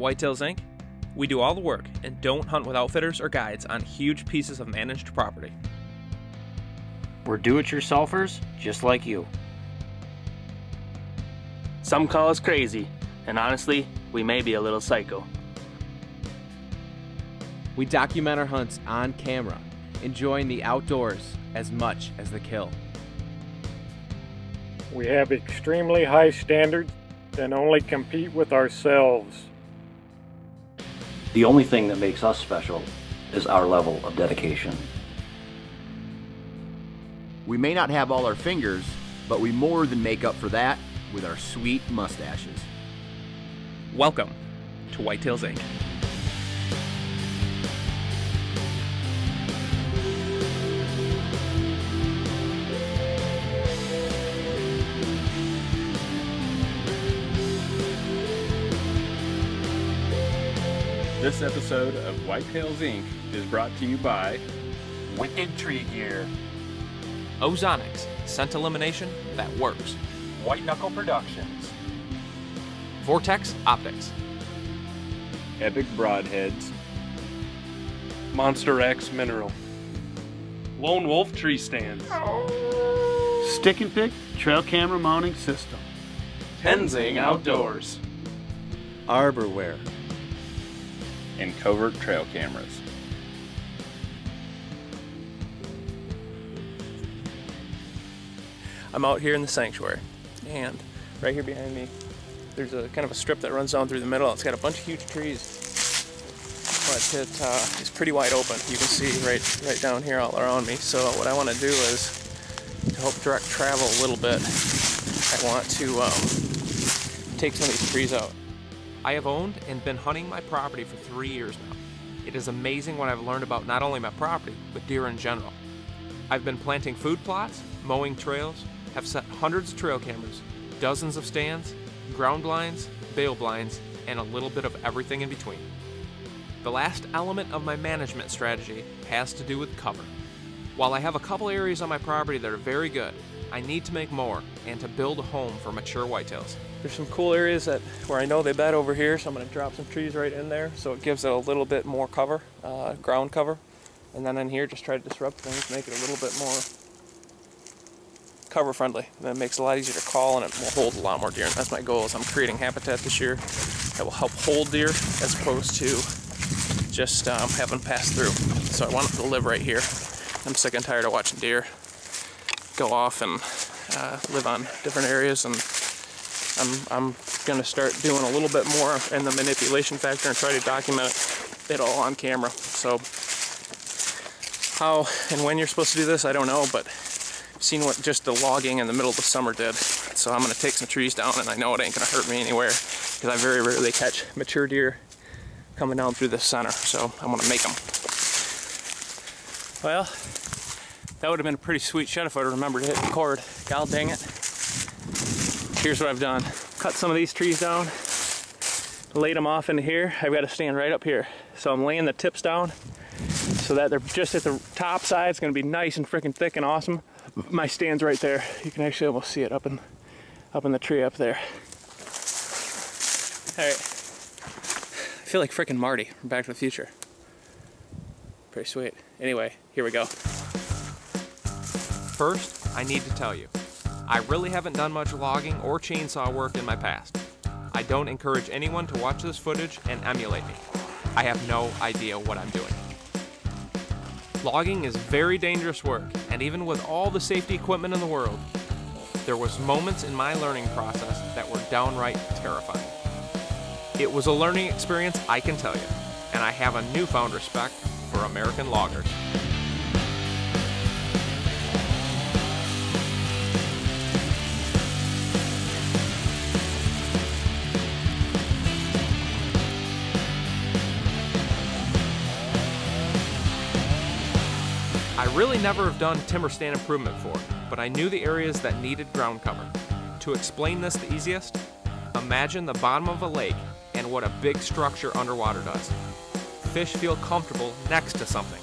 Whitetails Inc., we do all the work and don't hunt with outfitters or guides on huge pieces of managed property. We're do-it-yourselfers just like you. Some call us crazy, and honestly, we may be a little psycho. We document our hunts on camera, enjoying the outdoors as much as the kill. We have extremely high standards and only compete with ourselves. The only thing that makes us special is our level of dedication. We may not have all our fingers, but we more than make up for that with our sweet mustaches. Welcome to Whitetails Inc. This episode of Whitetails Inc. is brought to you by Wicked Tree Gear, Ozonics, scent elimination that works. White Knuckle Productions, Vortex Optics, Epic Broadheads, Monster X Mineral, Lone Wolf Tree Stands, Stick and Pick Trail Camera Mounting System, Tenzing Outdoors, Arborwear, and Covert Trail Cameras. I'm out here in the sanctuary, and right here behind me there's a kind of a strip that runs down through the middle. It's got a bunch of huge trees, but it's pretty wide open. You can see right down here all around me. So what I want to do is, to help direct travel a little bit, I want to take some of these trees out. I have owned and been hunting my property for 3 years now. It is amazing what I've learned about not only my property, but deer in general. I've been planting food plots, mowing trails, have set hundreds of trail cameras, dozens of stands, ground blinds, bale blinds, and a little bit of everything in between. The last element of my management strategy has to do with cover. While I have a couple areas on my property that are very good, I need to make more and to build a home for mature whitetails. There's some cool areas where I know they bed over here, so I'm going to drop some trees right in there so it gives it a little bit more cover, ground cover. And then in here, just try to disrupt things, make it a little bit more cover friendly. That makes it a lot easier to call, and it will hold a lot more deer. And that's my goal, is I'm creating habitat this year that will help hold deer as opposed to just having them pass through. So I want them to live right here. I'm sick and tired of watching deer go off and live on different areas, and I'm gonna start doing a little bit more in the manipulation factor and try to document it all on camera. So how and when you're supposed to do this, I don't know, but I've seen what just the logging in the middle of the summer did. So I'm gonna take some trees down, and I know it ain't gonna hurt me anywhere because I very rarely catch mature deer coming down through the center. So I'm gonna make them. Well, that would have been a pretty sweet shot if I remembered to hit record. God dang it. Here's what I've done. Cut some of these trees down, laid them off into here. I've got to stand right up here. So I'm laying the tips down so that they're just at the top side. It's gonna be nice and freaking thick and awesome. My stand's right there. You can actually almost see it up in the tree up there. All right. I feel like freaking Marty from Back to the Future. Pretty sweet. Anyway, here we go. First, I need to tell you, I really haven't done much logging or chainsaw work in my past. I don't encourage anyone to watch this footage and emulate me. I have no idea what I'm doing. Logging is very dangerous work, and even with all the safety equipment in the world, there was moments in my learning process that were downright terrifying. It was a learning experience, I can tell you, and I have a newfound respect for American loggers. I really never have done timber stand improvement before, but I knew the areas that needed ground cover. To explain this the easiest, imagine the bottom of a lake and what a big structure underwater does. Fish feel comfortable next to something,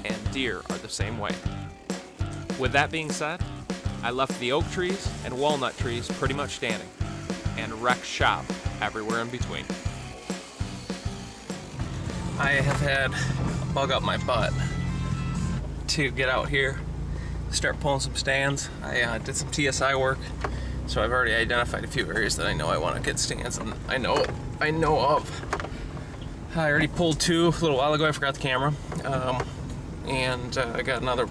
and deer are the same way. With that being said, I left the oak trees and walnut trees pretty much standing, and wrecked shop everywhere in between. I have had a bug up my butt to get out here, start pulling some stands. I did some TSI work, so I've already identified a few areas that I know I want to get stands, and I know of. I already pulled 2 a little while ago. I forgot the camera, and I got another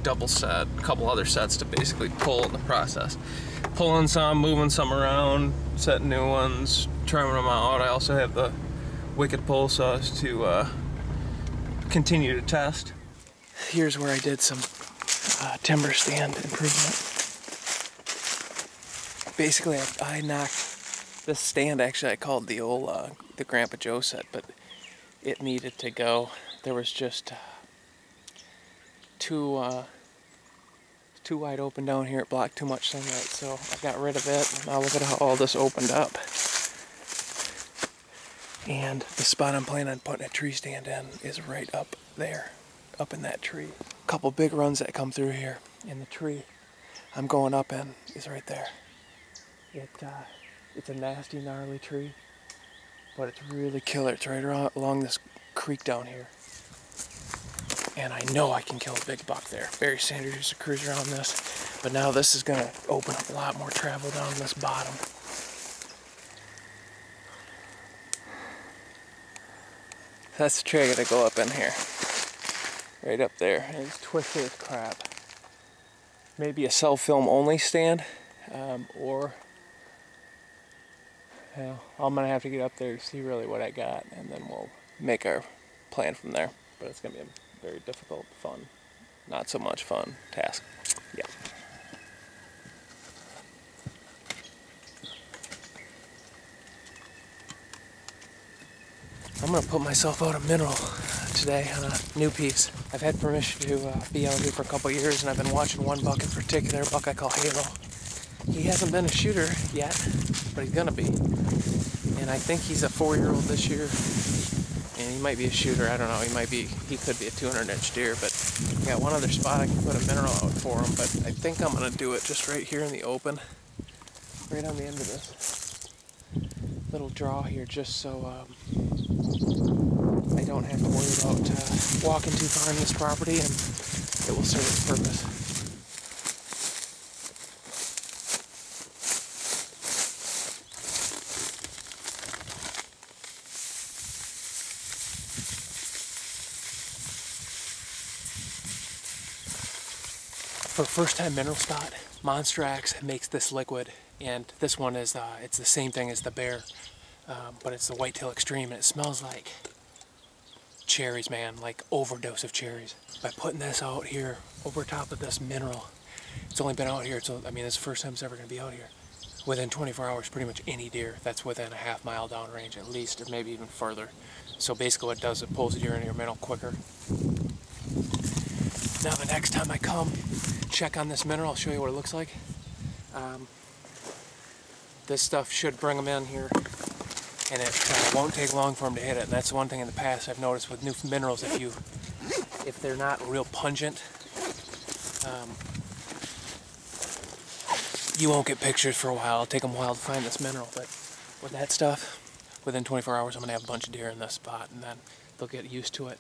double set, a couple other sets to basically pull in the process. Pulling some, moving some around, setting new ones, trimming them out. I also have the Wicked pole saws to continue to test. Here's where I did some timber stand improvement. Basically, I knocked this stand. Actually, I called the old the Grandpa Joe set, but it needed to go. There was just too wide open down here. It blocked too much sunlight, so I got rid of it. Now look at how all this opened up. And the spot I'm planning on putting a tree stand in is right up there, up in that tree. A couple big runs that come through here, and the tree I'm going up in is right there. It's a nasty, gnarly tree, but it's really killer. It's right along this creek down here. And I know I can kill a big buck there. Barry Sanders used to cruise around this, but now this is gonna open up a lot more travel down this bottom. That's the tree I gotta go up in here. Right up there. And it's twisted as crap. Maybe a cell film only stand, or I'm gonna have to get up there to see really what I got, and then we'll make our plan from there. But it's gonna be a very difficult, fun, not so much fun task. Yeah. I'm gonna put myself out a mineral today on a new piece. I've had permission to be out here for a couple years, and I've been watching one buck in particular, a buck I call Halo. He hasn't been a shooter yet, but he's gonna be. And I think he's a 4-year-old this year, and he might be a shooter. I don't know. He could be a 200-inch deer, but I got one other spot I can put a mineral out for him. But I think I'm gonna do it just right here in the open, right on the end of this little draw here, just so I don't have to worry about walking too far in this property, and it will serve its purpose. For a first-time mineral spot, Monster Axe makes this liquid, and this one is it's the same thing as the Bear, but it's the Whitetail Extreme, and it smells like cherries, man, like overdose of cherries. By putting this out here over top of this mineral, it's only been out here, so I mean, it's the first time it's ever going to be out here. Within 24 hours, pretty much any deer that's within a half-mile downrange at least, or maybe even further. So basically what it does, it pulls the deer into your mineral quicker. Now the next time I come check on this mineral, I'll show you what it looks like. This stuff should bring them in here, and it won't take long for them to hit it. And that's one thing in the past I've noticed with new minerals, if they're not real pungent, you won't get pictures for a while. It'll take them a while to find this mineral, but with that stuff, within 24 hours I'm gonna have a bunch of deer in this spot, and then they'll get used to it.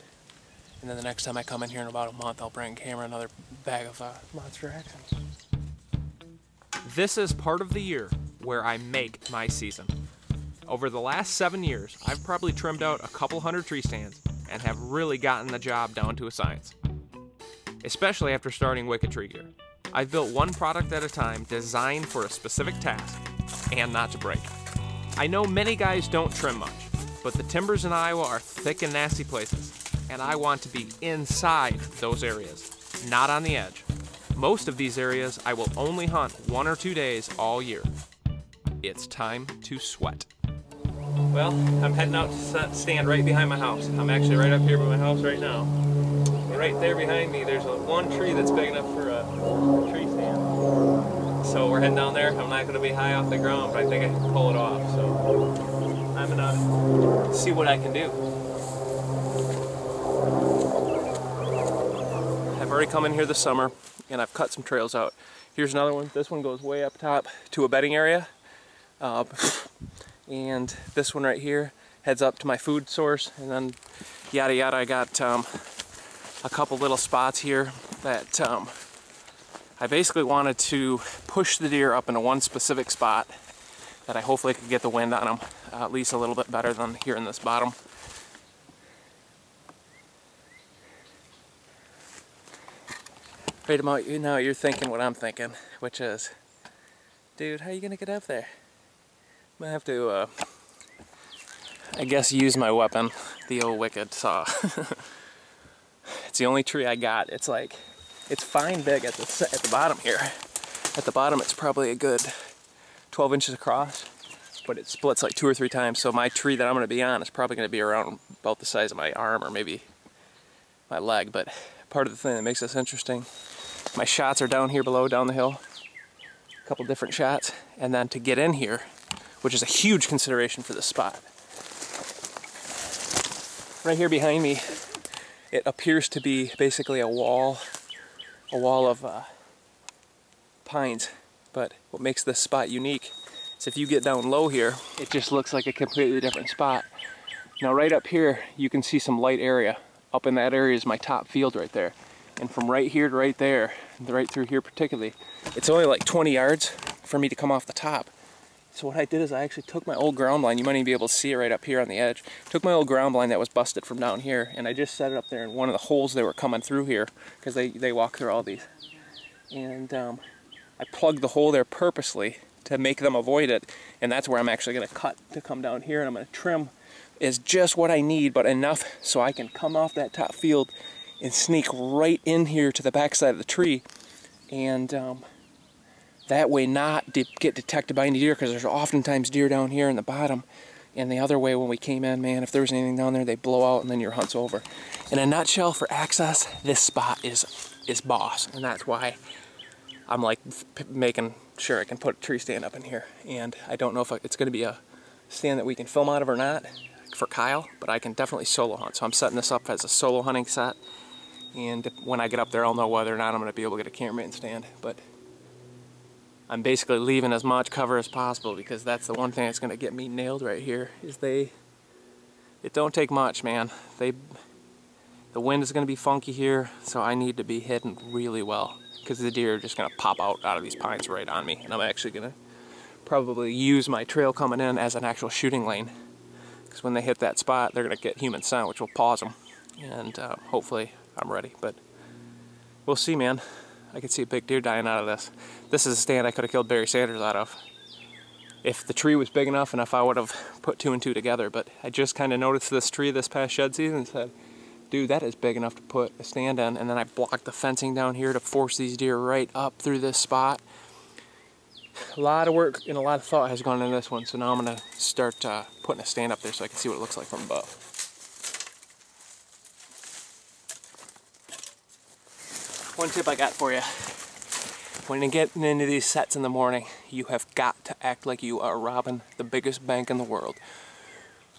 And then the next time I come in here in about a month, I'll bring camera another bag of Monster Axe. This is part of the year where I make my season. Over the last 7 years, I've probably trimmed out a couple hundred tree stands and have really gotten the job down to a science. Especially after starting Wicked Tree Gear. I've built one product at a time designed for a specific task and not to break. I know many guys don't trim much, but the timbers in Iowa are thick and nasty places, and I want to be inside those areas, not on the edge. Most of these areas I will only hunt 1 or 2 days all year. It's time to sweat. Well, I'm heading out to stand right behind my house. I'm actually right up here by my house right now. Right there behind me, there's one tree that's big enough for a tree stand. So we're heading down there. I'm not going to be high off the ground, but I think I can pull it off. So I'm going to see what I can do. I've already come in here this summer, and I've cut some trails out. Here's another one. This one goes way up top to a bedding area. And this one right here heads up to my food source, and then yada yada. I got a couple little spots here that I basically wanted to push the deer up into one specific spot that I hopefully could get the wind on them at least a little bit better than here in this bottom. Right about you now, you're thinking what I'm thinking, which is, dude, how are you gonna get up there? I'm gonna have to, I guess, use my weapon, the old wicked saw. It's the only tree I got. It's like, it's fine big at the bottom here. At the bottom, it's probably a good 12 inches across, but it splits like 2 or 3 times. So my tree that I'm gonna be on is probably gonna be around about the size of my arm or maybe my leg. But part of the thing that makes this interesting, my shots are down here below, down the hill. A couple different shots. And then to get in here, which is a huge consideration for this spot. Right here behind me, it appears to be basically a wall of pines. But what makes this spot unique is if you get down low here, it just looks like a completely different spot. Now right up here, you can see some light area. Up in that area is my top field right there. And from right here to right there, right through here particularly, it's only like 20 yards for me to come off the top. So what I did is I actually took my old ground blind. You might even be able to see it right up here on the edge. Took my old ground blind that was busted from down here, and I just set it up there in one of the holes they were coming through here, because they walk through all these. And I plugged the hole there purposely to make them avoid it, and that's where I'm actually going to cut to come down here, and I'm going to trim is just what I need, but enough so I can come off that top field and sneak right in here to the backside of the tree, and that way not get detected by any deer, because there's oftentimes deer down here in the bottom. And the other way, when we came in, man, if there was anything down there, they blow out and then your hunt's over. In a nutshell, for access, this spot is boss, and that's why I'm like making sure I can put a tree stand up in here. And I don't know if it's going to be a stand that we can film out of or not for Kyle, but I can definitely solo hunt. So I'm setting this up as a solo hunting set, and when I get up there, I'll know whether or not I'm going to be able to get a cameraman stand. But I'm basically leaving as much cover as possible, because that's the one thing that's going to get me nailed right here, is it don't take much, man. The wind is going to be funky here, so I need to be hidden really well, because the deer are just going to pop out of these pines right on me. And I'm actually going to probably use my trail coming in as an actual shooting lane, because when they hit that spot, they're going to get human scent, which will pause them. And hopefully I'm ready, but we'll see, man. I could see a big deer dying out of this. This is a stand I could have killed Barry Sanders out of if the tree was big enough and if I would have put 2 and 2 together. But I just kind of noticed this tree this past shed season and said, dude, that is big enough to put a stand in. And then I blocked the fencing down here to force these deer right up through this spot. A lot of work and a lot of thought has gone into this one, so now I'm going to start putting a stand up there so I can see what it looks like from above. One tip I got for you. When you're getting into these sets in the morning, you have got to act like you are robbing the biggest bank in the world.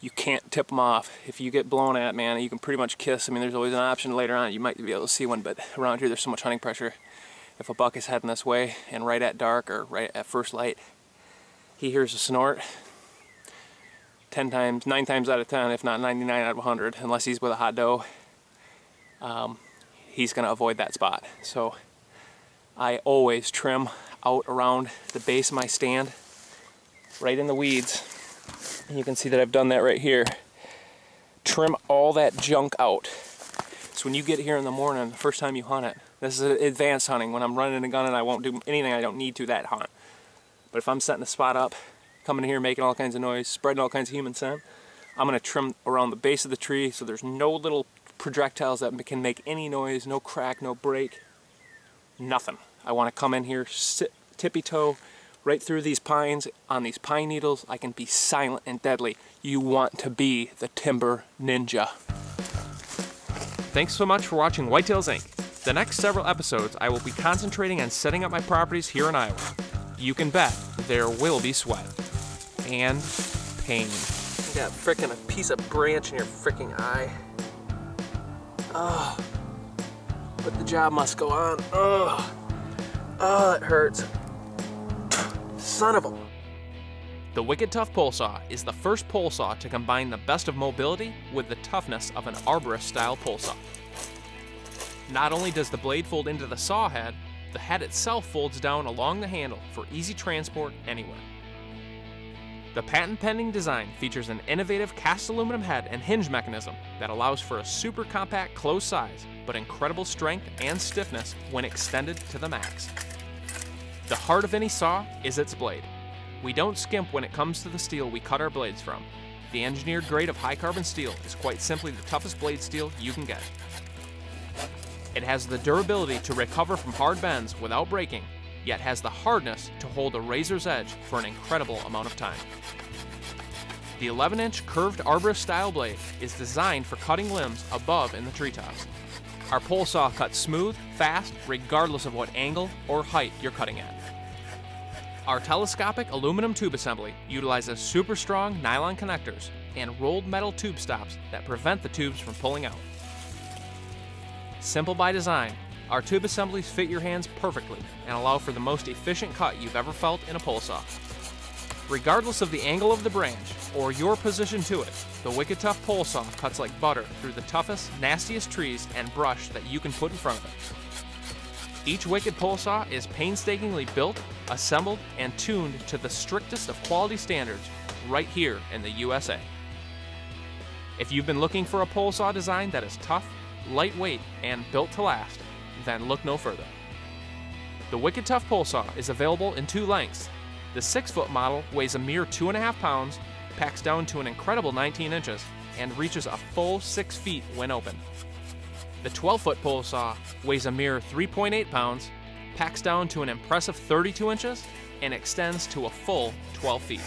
You can't tip them off. If you get blown at, man, you can pretty much kiss. I mean, there's always an option later on. You might be able to see one, but around here there's so much hunting pressure. If a buck is heading this way and right at dark or right at first light, he hears a snort, 9 times out of 10, if not 99 out of 100, unless he's with a hot doe, he's going to avoid that spot. So I always trim out around the base of my stand, right in the weeds. And you can see that I've done that right here. Trim all that junk out. So when you get here in the morning, the first time you hunt it, this is advanced hunting. When I'm running a gun and I won't do anything I don't need to that hunt. But if I'm setting the spot up, coming in here making all kinds of noise, spreading all kinds of human scent, I'm going to trim around the base of the tree so there's no little projectiles that can make any noise, no crack, no break, nothing. I want to come in here, sit tippy-toe right through these pines, on these pine needles. I can be silent and deadly. You want to be the timber ninja. Thanks so much for watching Whitetails Inc. The next several episodes, I will be concentrating on setting up my properties here in Iowa. You can bet there will be sweat and pain. You got frickin' a piece of branch in your frickin' eye. Oh, but the job must go on. Oh, it hurts. Son of a... The Wicked Tough Pole Saw is the first pole saw to combine the best of mobility with the toughness of an arborist-style pole saw. Not only does the blade fold into the saw head, the head itself folds down along the handle for easy transport anywhere. The patent-pending design features an innovative cast aluminum head and hinge mechanism that allows for a super compact closed size, but incredible strength and stiffness when extended to the max. The heart of any saw is its blade. We don't skimp when it comes to the steel we cut our blades from. The engineered grade of high carbon steel is quite simply the toughest blade steel you can get. It has the durability to recover from hard bends without breaking, yet has the hardness to hold a razor's edge for an incredible amount of time. The 11-inch curved arborist style blade is designed for cutting limbs above in the treetops. Our pole saw cuts smooth, fast, regardless of what angle or height you're cutting at. Our telescopic aluminum tube assembly utilizes super strong nylon connectors and rolled metal tube stops that prevent the tubes from pulling out. Simple by design, our tube assemblies fit your hands perfectly and allow for the most efficient cut you've ever felt in a pole saw. Regardless of the angle of the branch or your position to it, the Wicked Tough Pole Saw cuts like butter through the toughest, nastiest trees and brush that you can put in front of it. Each Wicked Pole Saw is painstakingly built, assembled, and tuned to the strictest of quality standards right here in the USA. If you've been looking for a pole saw design that is tough, lightweight, and built to last, then look no further. The Wicked Tough Pole Saw is available in 2 lengths. The 6-foot model weighs a mere 2.5 pounds, packs down to an incredible 19 inches, and reaches a full 6 feet when open. The 12-foot pole saw weighs a mere 3.8 pounds, packs down to an impressive 32 inches, and extends to a full 12 feet.